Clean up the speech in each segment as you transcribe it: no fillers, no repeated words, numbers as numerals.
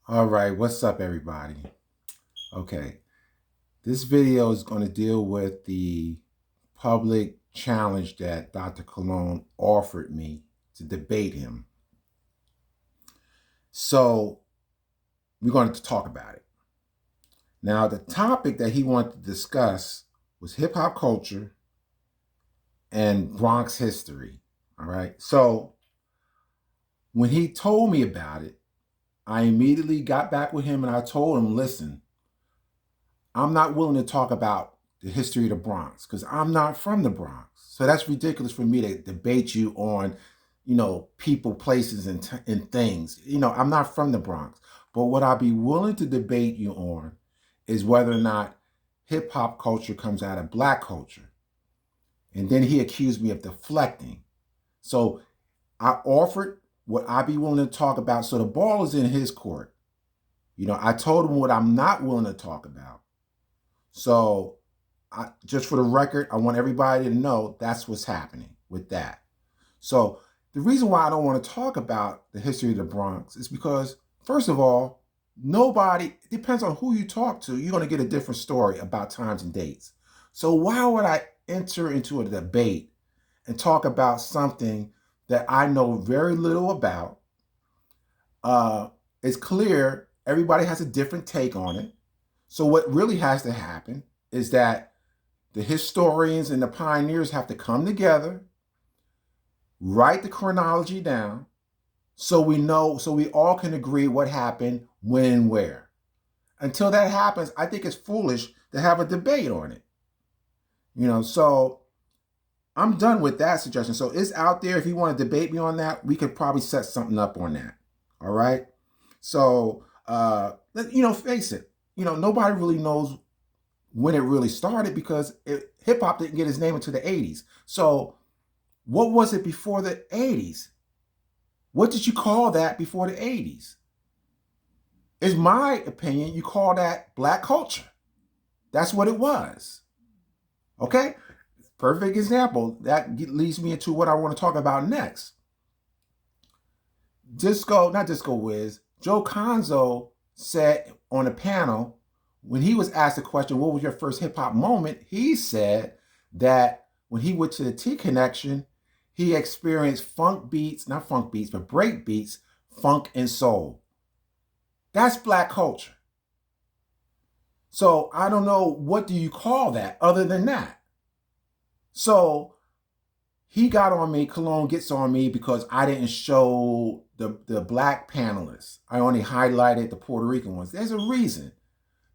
All right, what's up, everybody? Okay, this video is going to deal with the public challenge that Dr. Cologne offered me to debate him. So, we're going to talk about it. Now, the topic that he wanted to discuss was hip hop culture and Bronx history. All right, so when he told me about it, I immediately got back with him and I told him, listen, I'm not willing to talk about the history of the Bronx because I'm not from the Bronx. So that's ridiculous for me to debate you on, people, places, and things. I'm not from the Bronx. But what I'll be willing to debate you on is whether or not hip hop culture comes out of black culture. And then he accused me of deflecting. So I offered what I'd be willing to talk about. So the ball is in his court. I told him what I'm not willing to talk about. So, just for the record, I want everybody to know that's what's happening with that. So, the reason why I don't want to talk about the history of the Bronx is because, first of all, it depends on who you talk to, you're going to get a different story about times and dates. So, why would I enter into a debate and talk about something that I know very little about? It's clear everybody has a different take on it. So what really has to happen is that the historians and the pioneers have to come together, write the chronology down, so we all can agree what happened, when, and where. Until that happens, I think it's foolish to have a debate on it. So I'm done with that suggestion. So it's out there. If you want to debate me on that, we could probably set something up on that. All right. So, face it. Nobody really knows when it really started because hip hop didn't get its name until the 80s. So, what was it before the 80s? What did you call that before the 80s? It's my opinion, you call that black culture. That's what it was. Okay? Perfect example. That leads me into what I want to talk about next. Not Disco Wiz, Joe Conzo said on a panel, when he was asked the question, what was your first hip hop moment? He said that when he went to the T Connection, he experienced funk beats, not funk beats, but break beats, funk and soul. That's black culture. So I don't know, what do you call that other than that? So he got on me, Cologne gets on me because I didn't show the black panelists. I only highlighted the Puerto Rican ones. There's a reason.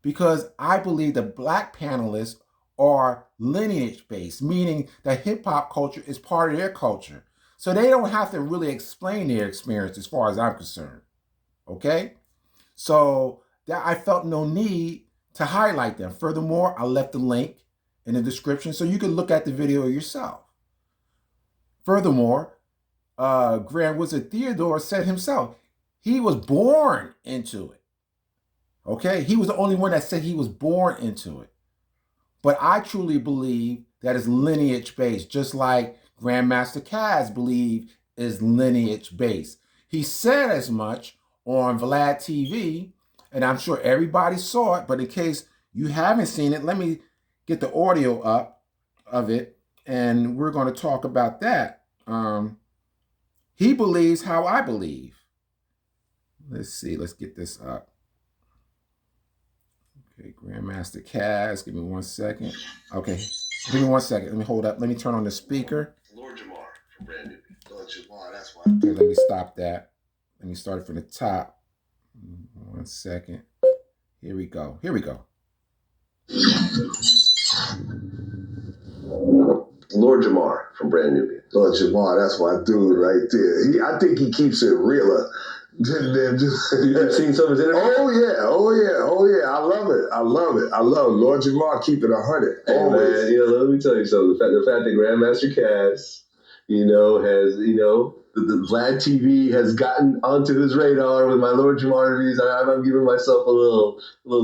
Because I believe the black panelists are lineage based, meaning that hip hop culture is part of their culture. So they don't have to really explain their experience as far as I'm concerned. Okay? So that I felt no need to highlight them. Furthermore, I left the link in the description so you can look at the video yourself. Furthermore, Grand Wizard Theodore said himself, he was born into it. Okay? He was the only one that said he was born into it. But I truly believe that is lineage based, just like Grandmaster Caz believed is lineage based. He said as much on Vlad TV, and I'm sure everybody saw it, but in case you haven't seen it, let me get the audio up of it, and we're going to talk about that. He believes how I believe. Let's see, let's get this up. Okay, Grandmaster Caz, give me 1 second. Okay, give me 1 second. Let me hold up. Let me turn on the speaker. Lord Jamar from Brand New. Lord Jamar, that's why. Okay, let me stop that. Let me start it from the top. 1 second. Here we go. Lord Jamar from Brand New. Lord Jamar, that's my dude right there. I think he keeps it realer. You've seen some of his interviews? Oh yeah. I love it. Lord Jamar keeping 100. Hey, always. Man, let me tell you something. The fact that Grandmaster Caz, has, the Vlad TV has gotten onto his radar with my Lord Jamar reviews. I'm giving myself a little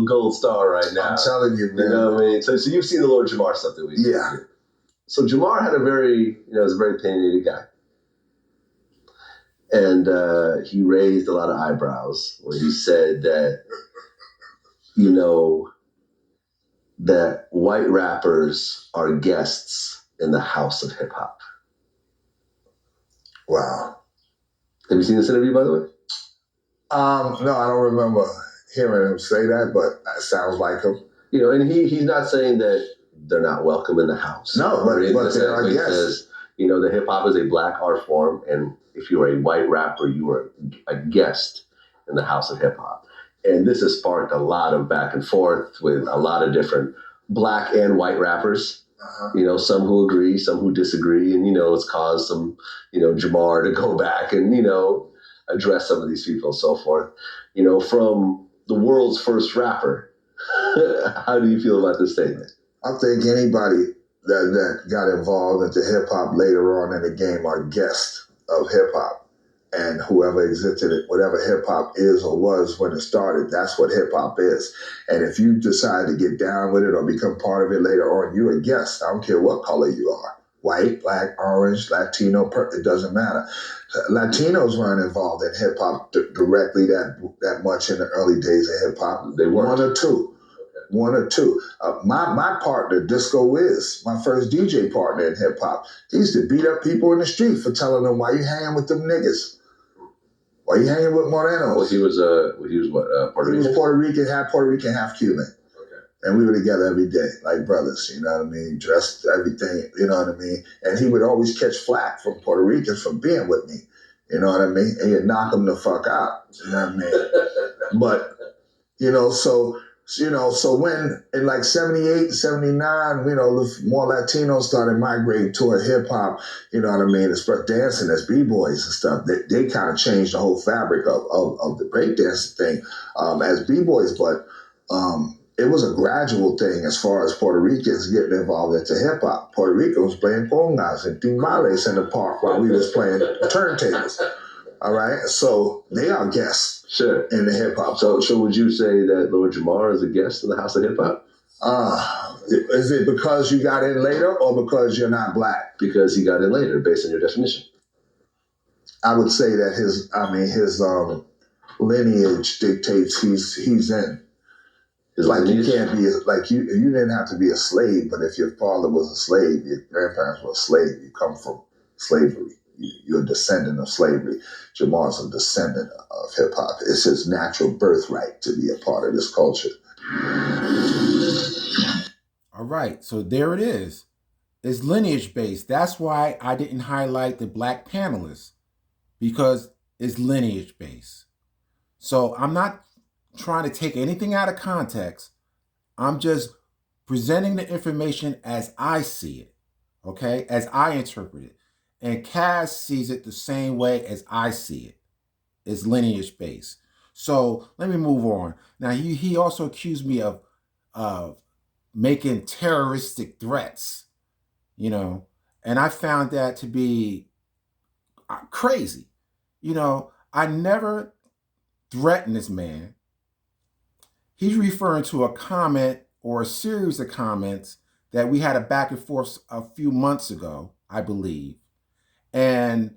gold star right now. I'm telling you, man. You know what I mean? So you've seen the Lord Jamar stuff that we did. Yeah. So Jamar had was a very opinionated guy. And he raised a lot of eyebrows when he said that, you know, that white rappers are guests in the house of hip hop. Wow. Have you seen this interview, by the way? No, I don't remember hearing him say that, but that sounds like him. You know, and he's not saying that they're not welcome in the house. No, but they are guests. Says, you know, the hip hop is a black art form, and if you are a white rapper, you are a guest in the house of hip hop. And this has sparked a lot of back and forth with a lot of different black and white rappers. You know, some who agree, some who disagree, and, you know, it's caused some, you know, Jamar to go back and, you know, address some of these people and so forth. You know, from the world's first rapper, how do you feel about this statement? I think anybody that got involved into hip hop later on in the game are guests of hip hop. And whoever existed it, whatever hip hop is or was when it started, that's what hip hop is. And if you decide to get down with it or become part of it later on, you're a guest. I don't care what color you are. White, black, orange, Latino, it doesn't matter. Latinos weren't involved in hip hop directly that much in the early days of hip hop. They weren't. One or two. My partner, Disco Wiz, my first DJ partner in hip hop, he used to beat up people in the street for telling them, why you hanging with them niggas? Why you hanging with Morenos? Well, he was what, Puerto Rican? He was Puerto Rican, half Cuban. Okay. And we were together every day, like brothers, you know what I mean? Dressed, everything, you know what I mean? And he would always catch flack from Puerto Ricans for being with me, you know what I mean? And you'd knock him the fuck out, you know what I mean? But, so when in like 78, 79, more Latinos started migrating toward hip hop, you know what I mean, as dancing as B-boys and stuff, they kind of changed the whole fabric of the breakdancing thing as B-boys, but it was a gradual thing as far as Puerto Ricans getting involved into hip hop. Puerto Rico was playing congas and timbales in the park while we was playing turntables. All right, so they are guests. Sure. In the hip hop. So would you say that Lord Jamar is a guest in the house of hip hop? Is it because you got in later or because you're not black? Because he got in later, based on your definition. I would say that his lineage dictates he's in. You can't be you didn't have to be a slave, but if your father was a slave, your grandparents were a slave, you come from slavery. You're a descendant of slavery. Jamar's a descendant of hip hop. It's his natural birthright to be a part of this culture. All right, so there it is. It's lineage based. That's why I didn't highlight the black panelists, because it's lineage based. So I'm not trying to take anything out of context. I'm just presenting the information as I see it, okay, as I interpret it. And Cass sees it the same way as I see it. It's lineage based. So let me move on. Now, he also accused me of making terroristic threats, and I found that to be crazy. I never threatened this man. He's referring to a comment or a series of comments that we had a back and forth a few months ago, I believe. And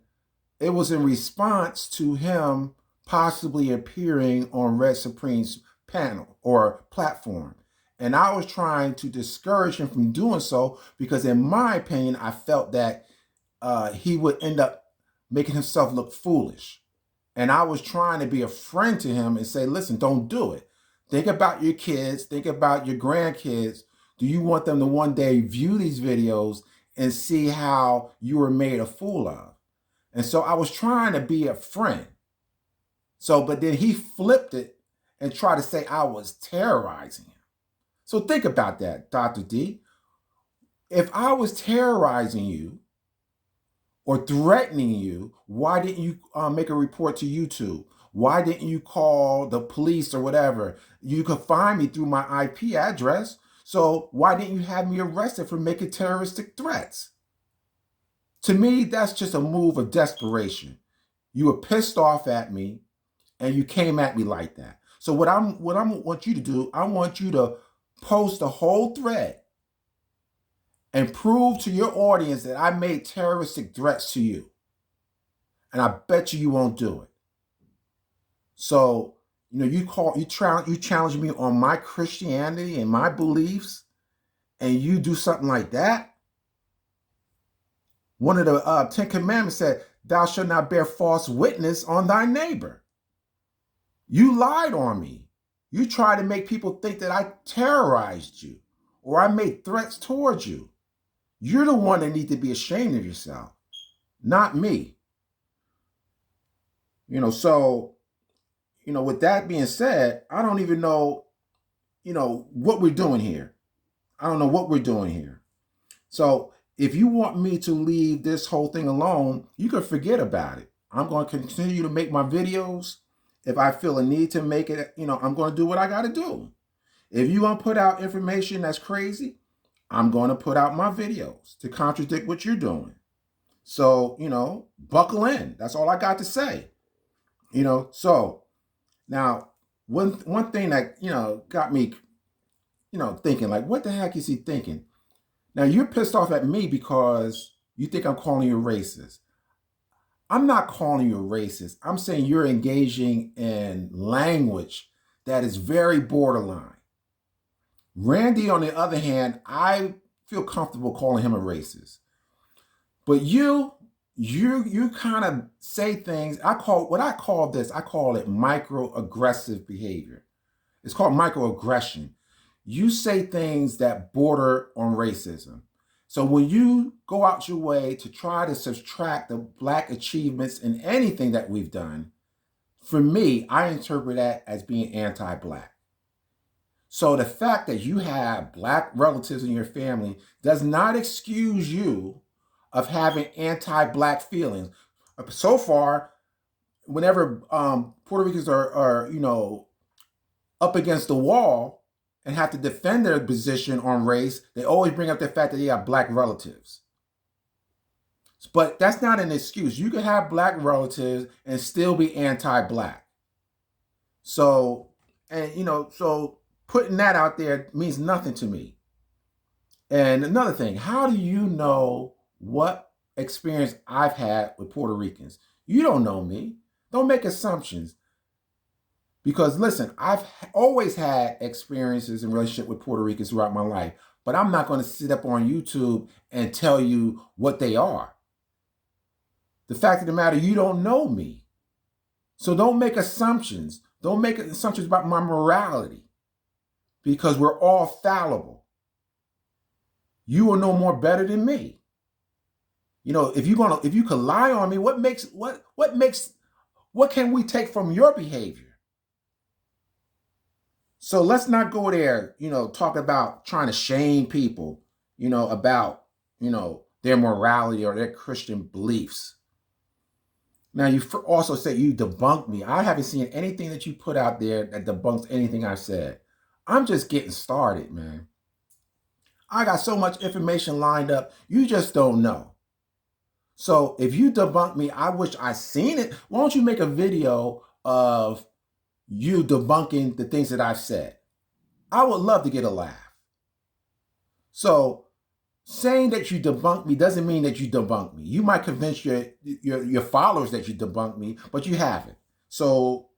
it was in response to him possibly appearing on Red Supreme's panel or platform. And I was trying to discourage him from doing so because, in my opinion, I felt that he would end up making himself look foolish. And I was trying to be a friend to him and say, listen, don't do it. Think about your kids. Think about your grandkids. Do you want them to one day view these videos and see how you were made a fool of? And so I was trying to be a friend. But then he flipped it and tried to say I was terrorizing him. So think about that, Dr. D. If I was terrorizing you or threatening you, why didn't you make a report to YouTube? Why didn't you call the police or whatever? You could find me through my IP address. So why didn't you have me arrested for making terroristic threats? To me, that's just a move of desperation. You were pissed off at me and you came at me like that. So what I want you to do, I want you to post the whole thread and prove to your audience that I made terroristic threats to you. and I bet you won't do it. So, you challenge me on my Christianity and my beliefs, and you do something like that. One of the 10 Commandments said, "Thou shalt not bear false witness on thy neighbor." You lied on me. You tried to make people think that I terrorized you or I made threats towards you. You're the one that needs to be ashamed of yourself, not me. So, with that being said, I don't even know, what we're doing here. I don't know what we're doing here. So if you want me to leave this whole thing alone, you can forget about it. I'm going to continue to make my videos. If I feel a need to make it, I'm going to do what I got to do. If you want to put out information that's crazy, I'm going to put out my videos to contradict what you're doing. So, buckle in. That's all I got to say. So now one thing that, got me, thinking, like, what the heck is he thinking? Now, you're pissed off at me because you think I'm calling you racist. I'm not calling you a racist. I'm saying you're engaging in language that is very borderline. Randy, on the other hand, I feel comfortable calling him a racist. But you kind of say things. I call it microaggressive behavior. It's called microaggression. You say things that border on racism. So when you go out your way to try to subtract the Black achievements in anything that we've done, for me, I interpret that as being anti-Black. So the fact that you have Black relatives in your family does not excuse you of having anti-Black feelings. So far, whenever Puerto Ricans are up against the wall and have to defend their position on race, they always bring up the fact that they have Black relatives. But that's not an excuse. You can have Black relatives and still be anti-Black. So putting that out there means nothing to me. And another thing, how do you know what experience I've had with Puerto Ricans? You don't know me. Don't make assumptions. Because listen, I've always had experiences in relationship with Puerto Ricans throughout my life, but I'm not going to sit up on YouTube and tell you what they are. The fact of the matter, you don't know me. So don't make assumptions. Don't make assumptions about my morality, because we're all fallible. You will know more better than me. If you could lie on me, what can we take from your behavior? So let's not go there, talk about trying to shame people, about, their morality or their Christian beliefs. Now, you also said you debunked me. I haven't seen anything that you put out there that debunks anything I've said. I'm just getting started, man. I got so much information lined up, you just don't know. So if you debunk me, I wish I seen it. Why don't you make a video of you debunking the things that I've said? I would love to get a laugh. So saying that you debunk me doesn't mean that you debunk me. You might convince your followers that you debunk me, but you haven't. So,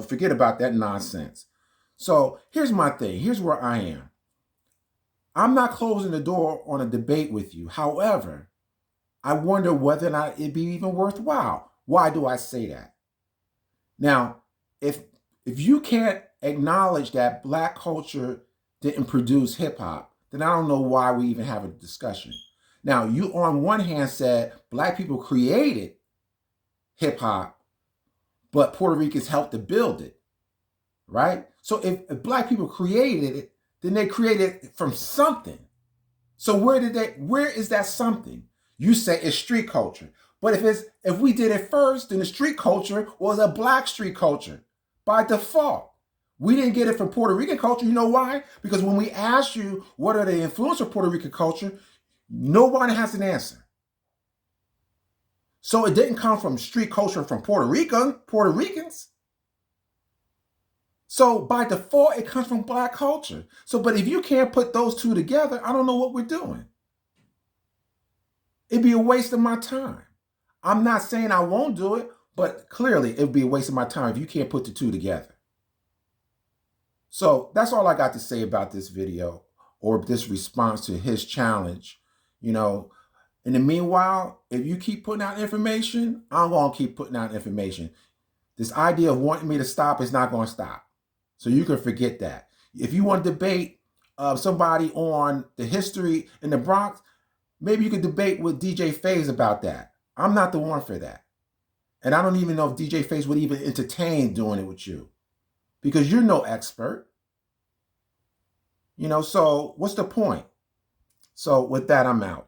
forget about that nonsense. So here's my thing. Here's where I am. I'm not closing the door on a debate with you. However, I wonder whether or not it'd be even worthwhile. Why do I say that? Now, if you can't acknowledge that Black culture didn't produce hip hop, then I don't know why we even have a discussion. Now, you on one hand said Black people created hip hop, but Puerto Ricans helped to build it, right? So if Black people created it, then they created it from something. So where is that something? You say it's street culture. But if we did it first, then the street culture was a Black street culture by default. We didn't get it from Puerto Rican culture. You know why? Because when we asked you what are the influences of Puerto Rican culture, nobody has an answer. So it didn't come from street culture from Puerto Ricans. So by default, it comes from Black culture. But if you can't put those two together, I don't know what we're doing. It'd be a waste of my time. I'm not saying I won't do it, but clearly it would be a waste of my time if you can't put the two together. So that's all I got to say about this video or this response to his challenge. You know, in the meanwhile, if you keep putting out information, I'm going to keep putting out information. This idea of wanting me to stop is not going to stop. So you can forget that. If you want to debate somebody on the history in the Bronx, maybe you could debate with DJ Faze about that. I'm not the one for that. And I don't even know if DJ Faze would even entertain doing it with you because you're no expert. You know, so what's the point? So with that, I'm out.